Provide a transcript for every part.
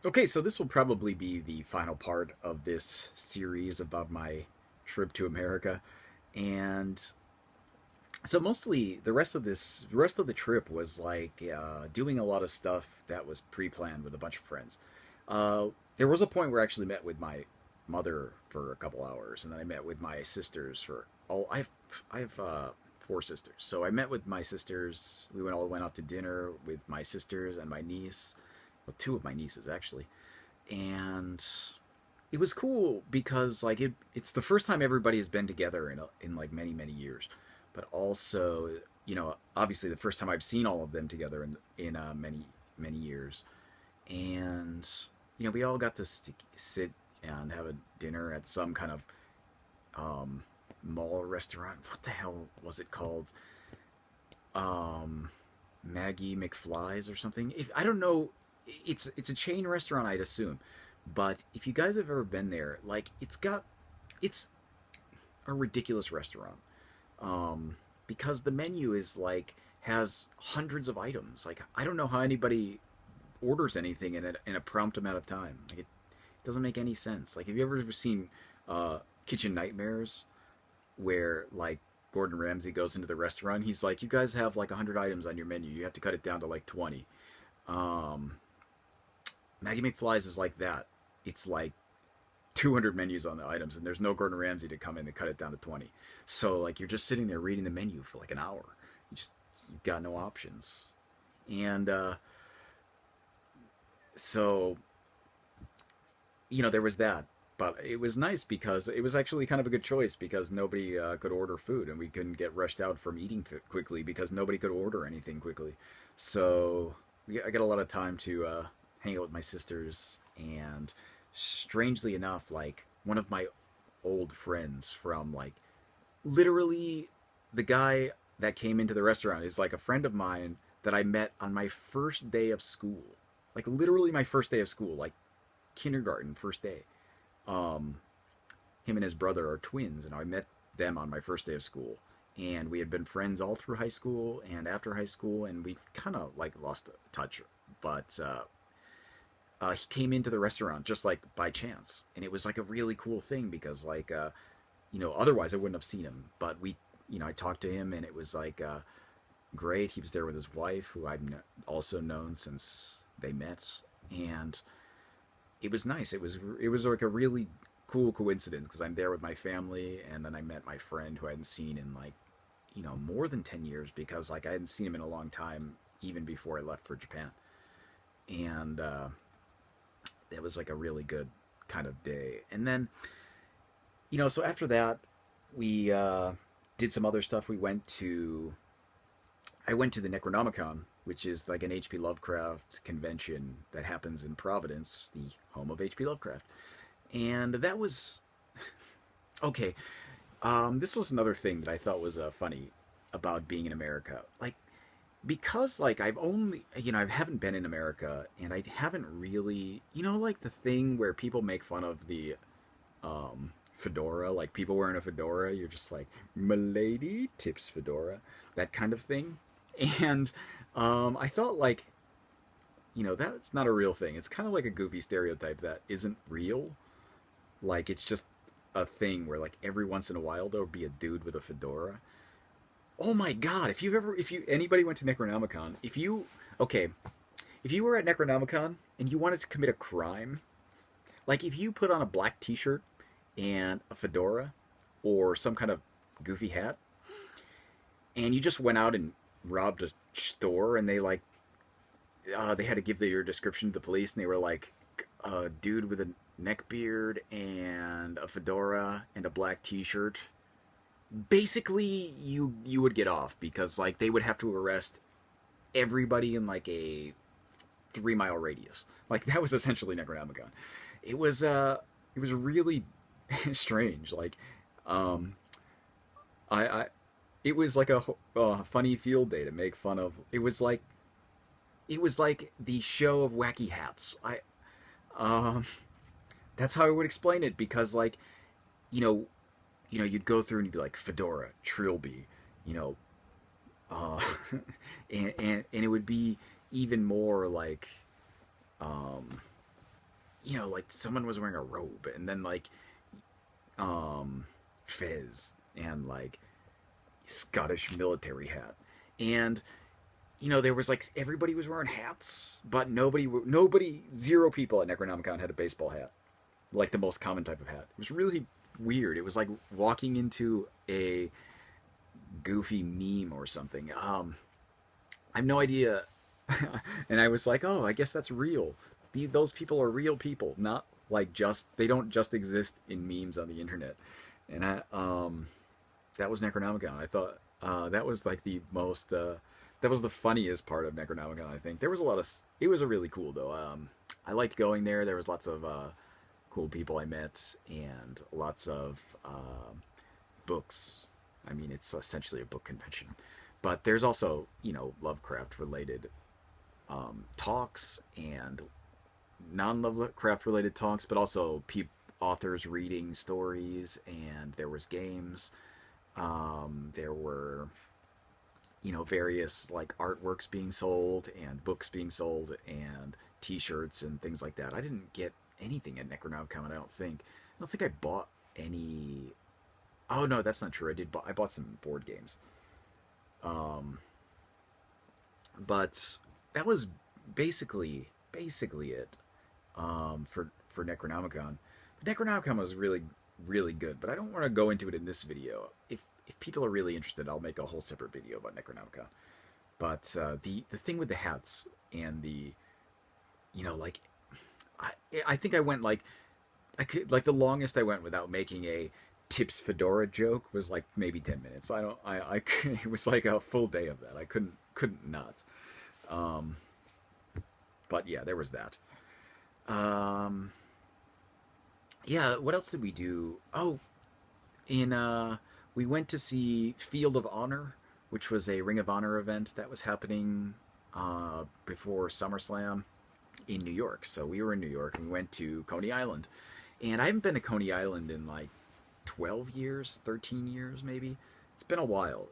Okay, so this will probably be the final part of this series about my trip to America. And so mostly the rest of the trip was like doing a lot of stuff that was pre-planned with a bunch of friends. Uh, there was a point where I actually met with my mother for a couple hours, and then I met with my sisters for all. I have four sisters, so I met with my sisters. We went out to dinner with my sisters and my niece, well, two of my nieces actually, and it was cool because like it's the first time everybody has been together in like many years, but also obviously the first time I've seen all of them together in many years, and we all got to sit and have a dinner at some kind of um, mall restaurant. What the hell was it called? Um, Maggie McFly's or something. If I don't know, it's a chain restaurant, I'd assume. But if you guys have ever been there, like it's a ridiculous restaurant. Um, because the menu is like has hundreds of items. Like I don't know how anybody orders anything in a prompt amount of time. Like it doesn't make any sense. Like have you ever seen Kitchen Nightmares where like Gordon Ramsay goes into the restaurant? He's like, "You guys have like 100 items on your menu. You have to cut it down to like 20." Um, Maggie McFly's is like that. It's like 200 menus on the items, and there's no Gordon Ramsay to come in and cut it down to 20. So like you're just sitting there reading the menu for like an hour. You got no options, and so there was that. But it was nice because it was actually kind of a good choice because nobody could order food, and we couldn't get rushed out from eating quickly because nobody could order anything quickly. So I got a lot of time to hang out with my sisters, and strangely enough, like one of my old friends from like literally the guy that came into the restaurant is like a friend of mine that I met on my first day of school. Like literally my first day of school, like kindergarten, first day. Um, Him and his brother are twins, and I met them on my first day of school. And we had been friends all through high school and after high school, and we kind of like lost touch. But he came into the restaurant just like by chance, and it was like a really cool thing because like otherwise I wouldn't have seen him. But I talked to him, and it was like great. He was there with his wife, who I've also known since they met, and it was nice. It was like a really cool coincidence because I'm there with my family, and then I met my friend who I hadn't seen in like more than 10 years because like I hadn't seen him in a long time even before I left for Japan, and it was like a really good kind of day. And then so after that we did some other stuff. I went to the Necronomicon, which is like an H.P. Lovecraft convention that happens in Providence, the home of H.P. Lovecraft. And that was okay. This was another thing that I thought was funny about being in America. Like, because like I've only I haven't been in America, and I haven't really like the thing where people make fun of the fedora, like people wearing a fedora. You're just like, "Milady tips fedora," that kind of thing. And I thought like that's not a real thing. It's kind of like a goofy stereotype that isn't real. Like it's just a thing where like every once in a while there'll be a dude with a fedora. Oh my god! If you anybody went to Necronomicon, okay, if you were at Necronomicon and you wanted to commit a crime, like if you put on a black T-shirt and a fedora or some kind of goofy hat, and you just went out and robbed a store, and they had to give your description to the police, and they were like, a dude with a neck beard and a fedora and a black T-shirt. Basically, you would get off because like they would have to arrest everybody in like a 3 mile radius. Like that was essentially Necronomicon. It was it was really strange. Like um, I it was like a funny field day to make fun of. It was like the show of wacky hats. I um that's how I would explain it because like you know you'd go through and you'd be like fedora, trilby, you know, uh, and it would be even more like um like someone was wearing a robe, and then like fez, and like Scottish military hat, and there was like everybody was wearing hats, but zero people at Necronomicon had a baseball hat, like the most common type of hat. It was really weird. It was like walking into a goofy meme or something. I have no idea. And I was like, oh, I guess that's real. Those people are real people, not like they don't just exist in memes on the internet. And that was Necronomicon. I thought that was like that was the funniest part of Necronomicon. I think there was it was a really cool though. I liked going there. There was lots of cool people I met, and lots of books. I mean, it's essentially a book convention, but there's also Lovecraft related talks and non-Lovecraft related talks, but also authors reading stories, and there was games. There were various like artworks being sold and books being sold and T-shirts and things like that. I didn't get anything at Necronomicon. I don't think I bought any. Oh no, that's not true. I bought some board games. Um, but that was basically it for Necronomicon. But Necronomicon was really good, but I don't want to go into it in this video. If people are really interested, I'll make a whole separate video about Necronomicon. But the thing with the hats and like I think I went like I could like the longest I went without making a tips fedora joke was like maybe 10 minutes. I don't I it was like a full day of that. I couldn't not. Um, but yeah, there was that. Um, yeah, what else did we do? Oh, in we went to see Field of Honor, which was a Ring of Honor event that was happening before SummerSlam in New York. So we were in New York and we went to Coney Island. And I haven't been to Coney Island in like 12 years, 13 years maybe. It's been a while.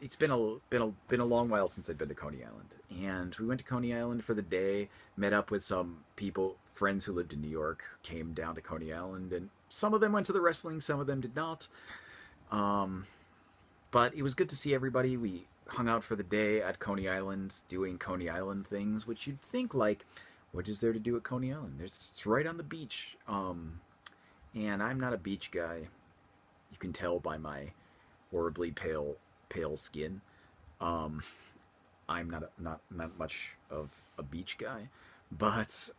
It's been a long while since I've been to Coney Island. And we went to Coney Island for the day, met up with some people, friends who lived in New York, came down to Coney Island, and some of them went to the wrestling, some of them did not. Um, but it was good to see everybody. We hung out for the day at Coney Island, doing Coney Island things, which you'd think like, what is there to do at Coney Island? It's right on the beach. And I'm not a beach guy. You can tell by my horribly pale skin. Um, I'm not much of a beach guy, but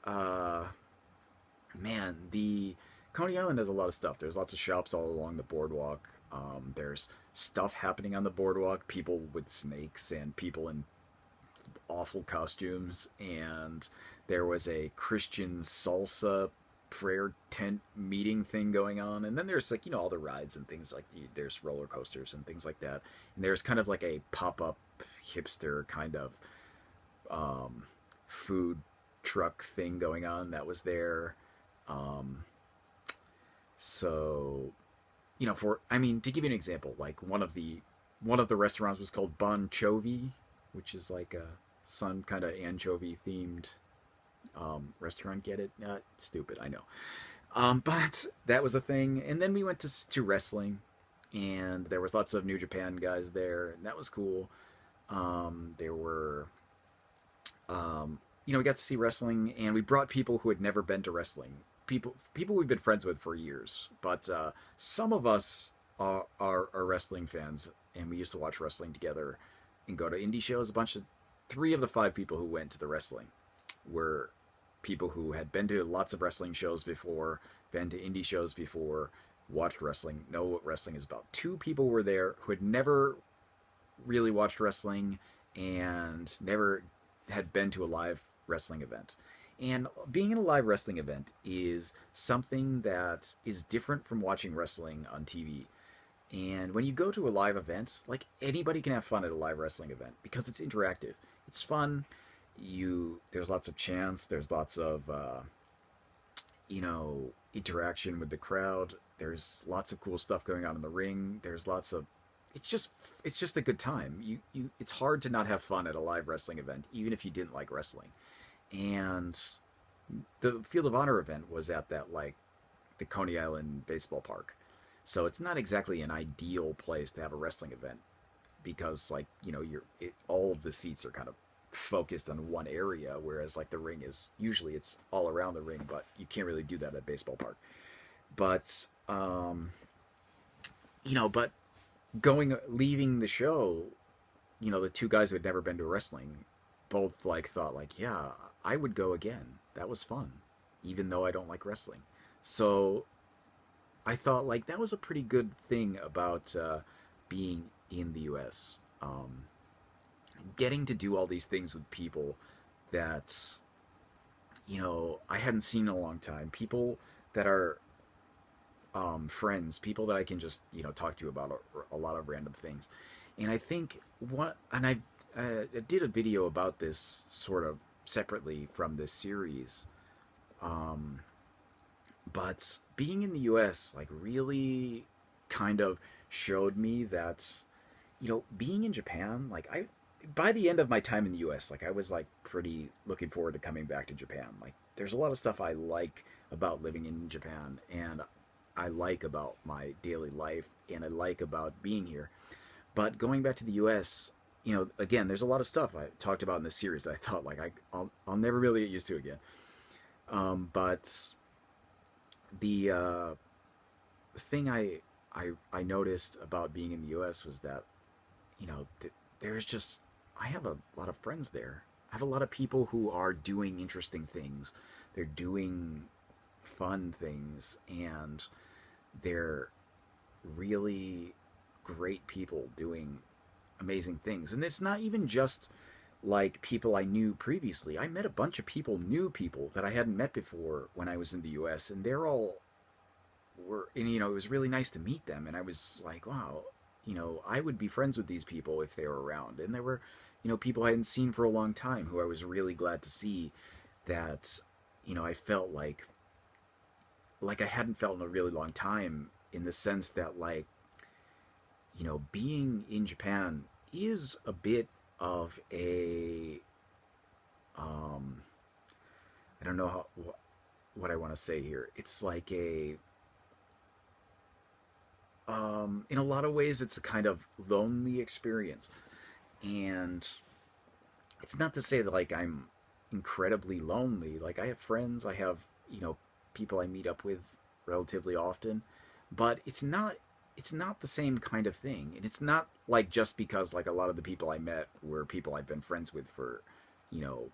man, the Coney Island has a lot of stuff. There's lots of shops all along the boardwalk. There's stuff happening on the boardwalk. People with snakes and people in awful costumes, and there was a Christian salsa prayer tent meeting thing going on, and then there's like all the rides and things like there's roller coasters and things like that, and there's kind of like a pop-up hipster kind of um, food truck thing going on that was there. um, so for I mean, to give you an example, like one of the restaurants was called Bon Chovi, which is like a some kind of anchovy themed restaurant. Get it? Stupid, I know. But that was a thing. And then we went to wrestling, and there was lots of New Japan guys there, and that was cool. There were, we got to see wrestling, and we brought people who had never been to wrestling. People we've been friends with for years, but some of us are wrestling fans, and we used to watch wrestling together and go to indie shows. Three of the five people who went to the wrestling were people who had been to lots of wrestling shows before, been to indie shows before, watched wrestling, know what wrestling is about. Two people were there who had never really watched wrestling and never had been to a live wrestling event. And being in a live wrestling event is something that is different from watching wrestling on TV. And when you go to a live event, like anybody can have fun at a live wrestling event because it's interactive. It's fun. There's lots of chants. There's lots of interaction with the crowd. There's lots of cool stuff going on in the ring. There's lots of it's just a good time. It's hard to not have fun at a live wrestling event, even if you didn't like wrestling. And the Field of Honor event was at that like the Coney Island baseball park. So it's not exactly an ideal place to have a wrestling event because like, all of the seats are kind of focused on one area, whereas like the ring is usually it's all around the ring, but you can't really do that at a baseball park. But but leaving the show, the two guys who had never been to wrestling both like thought like, yeah, I would go again. That was fun, even though I don't like wrestling. So I thought like that was a pretty good thing about being in the U.S. Getting to do all these things with people that I hadn't seen in a long time. People that are friends, people that I can just talk to about a lot of random things. And I think I did a video about this sort of separately from this series. Um, but being in the US like really kind of showed me that being in Japan, like I by the end of my time in the US, like I was like pretty looking forward to coming back to Japan. Like there's a lot of stuff I like about living in Japan, and I like about my daily life, and I like about being here. But going back to the US, again, there's a lot of stuff I talked about in this series that I thought like I'll never really get used to again. But the thing I noticed about being in the U.S. was that there's just I have a lot of friends there. I have a lot of people who are doing interesting things. They're doing fun things, and they're really great people doing amazing things. And it's not even just like people I knew previously. I met a bunch of people, new people that I hadn't met before when I was in the US, and they're all were and it was really nice to meet them, and I was like, wow, I would be friends with these people if they were around. And there were, people I hadn't seen for a long time who I was really glad to see that I felt like I hadn't felt in a really long time, in the sense that like being in Japan is a bit of a um I don't know what I want to say here. It's like a in a lot of ways it's a kind of lonely experience. And it's not to say that like I'm incredibly lonely. Like I have friends, I have, people I meet up with relatively often, but it's not the same kind of thing. And it's not like just because like a lot of the people I met were people I've been friends with for, you know,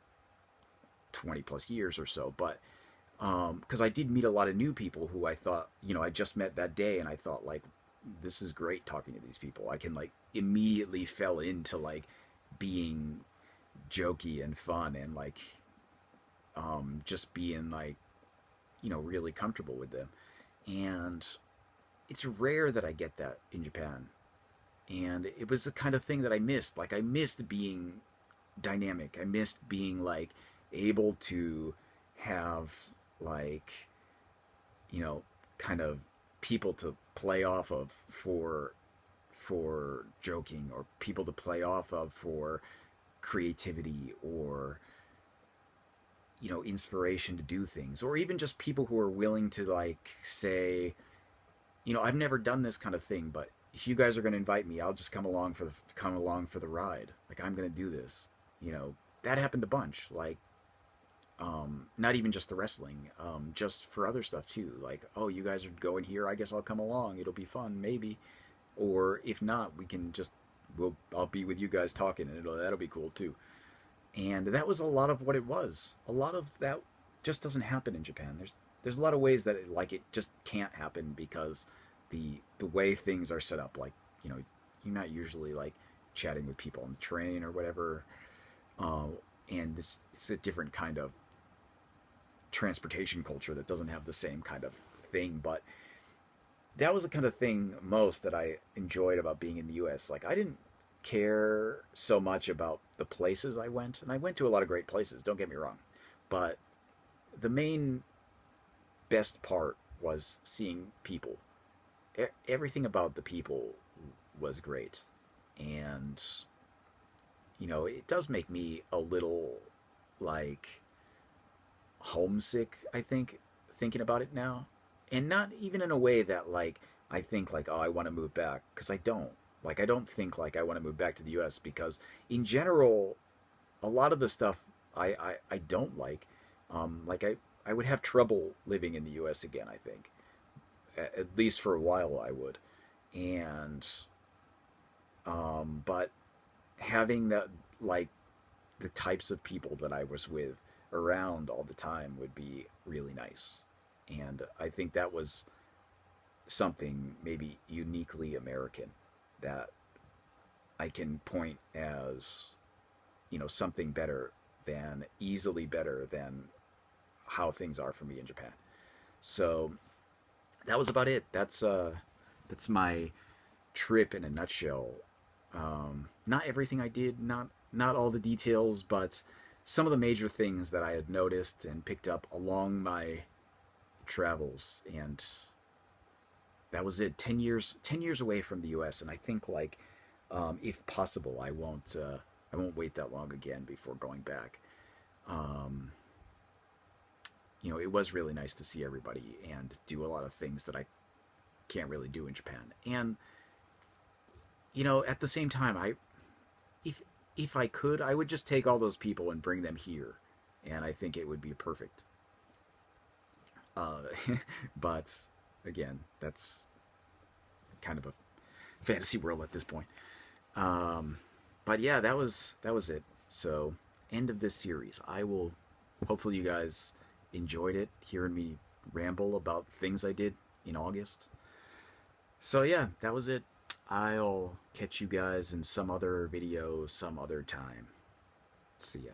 20 plus years or so, but because I did meet a lot of new people who I thought, I just met that day, and I thought like, this is great talking to these people. I can like immediately fell into like being jokey and fun, and like just being like, really comfortable with them. And it's rare that I get that in Japan. And it was the kind of thing that I missed. Like I missed being dynamic. I missed being like able to have like, kind of people to play off of for joking, or people to play off of for creativity, or inspiration to do things, or even just people who are willing to like say, I've never done this kind of thing, but if you guys are going to invite me, I'll just come along for the ride. Like I'm going to do this. That happened a bunch. Like not even just the wrestling, just for other stuff too. Like, oh, you guys are going here, I guess I'll come along. It'll be fun, maybe. Or if not, we can just I'll be with you guys talking, and that'll be cool too. And that was a lot of what it was. A lot of that just doesn't happen in Japan. There's a lot of ways that it just can't happen, because the way things are set up. Like, you're not usually like chatting with people on the train or whatever. And it's a different kind of transportation culture that doesn't have the same kind of thing. But that was the kind of thing most that I enjoyed about being in the US. Like I didn't care so much about the places I went, and I went to a lot of great places, don't get me wrong, but the main best part was seeing people. Everything about the people was great. And it does make me a little like homesick, I think, thinking about it now. And not even in a way that, like, I think, like, oh, I want to move back. Because I don't. Like, I don't think, like, I want to move back to the US because, in general, a lot of the stuff I don't like. Like, I would have trouble living in the US again, I think. At least for a while, I would. And, but having that, like, the types of people that I was with around all the time would be really nice. And I think that was something maybe uniquely American that I can point as, something better than, easily better than how things are for me in Japan. So that was about it. That's my trip in a nutshell. Not everything I did, not all the details, but some of the major things that I had noticed and picked up along my travels. And that was it. 10 years away from the U.S. And I think, like, if possible, I won't wait that long again before going back. Um, it was really nice to see everybody and do a lot of things that I can't really do in Japan. And at the same time, if if I could, I would just take all those people and bring them here, and I think it would be perfect. Uh, but again, that's kind of a fantasy world at this point. Um, but yeah, that was it. So, end of this series. I will. Hopefully, you guys enjoyed it, hearing me ramble about things I did in August. So yeah, that was it. I'll catch you guys in some other video some other time. See ya.